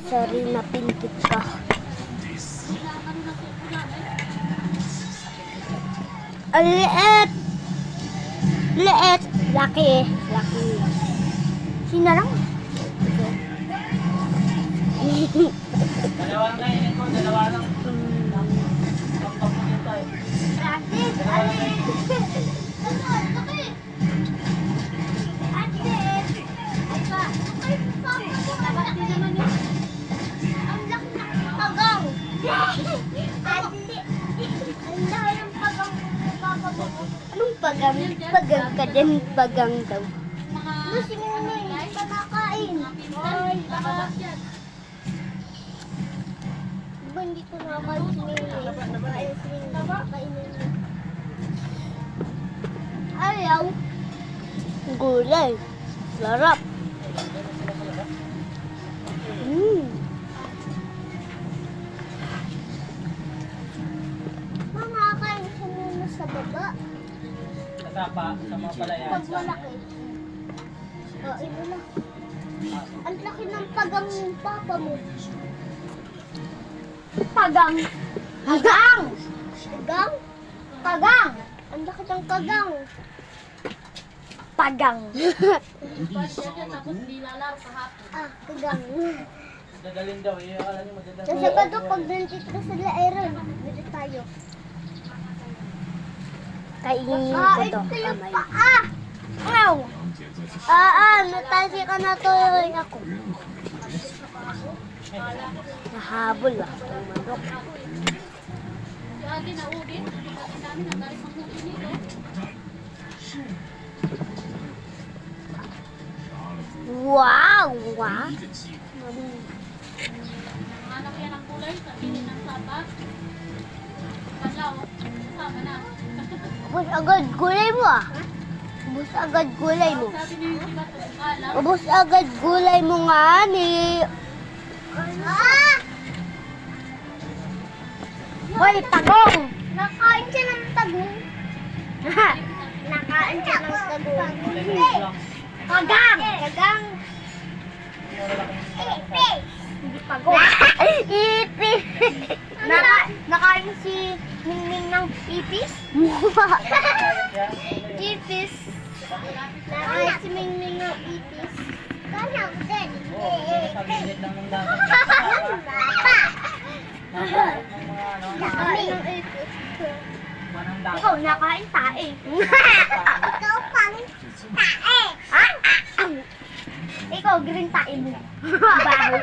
Sorry na pintit ka. Ang liit! Liit! Laki. Laki. Sinarang. Dalawa lang kainin ko, dalawa lang. Pagpapagin tayo. Practice! Anong pagang? Pagang ka din, pagang daw. Gusto mo na panakain. Ay, diba hindi ko nakakain si Mili? Ayaw. Gulay. Sarap. Makakain siya muna sa baba. Kasapa sa mga palayan. Pag malaki. Ito na. Ang laki ng pagang ng papa mo. Pagang. Pagang! Pagang? Pagang! Ang laki ng pagang. Pagang. Pagang. Dadalhin daw, eh. Akala niyo magdadalhin. Sa Sabado, pag nandito ka sa Laeron, dito tayo. Kainin ko to. Kamay. Wow! Natasi ka na tuloy ako. Nahabol ah. Manok. Wow! Wow! Anak yan ang kulay, sabihin ng saba. Kalaw, sama na. Ubus agad gulay mo ah. Ubus agad gulay mo. Sabi ni Sibat, kalaw. Ubus agad gulay mo nga ni... Hoy, tagong! Nakain siya ng tagong. Nakain siya ng tagong. Kagang! Kagang! Ipis! Hindi pagong. Ipis! Nakain si Ningning ng ipis? Ipis! Nakain si Ningning ng ipis. Kaya ko din. Sa gilid lang ng dagat. Nakain ng ipis. Manang dagat. Ikaw nakain tae. Ikaw pang tae. Ikaw green tae mo. Baho.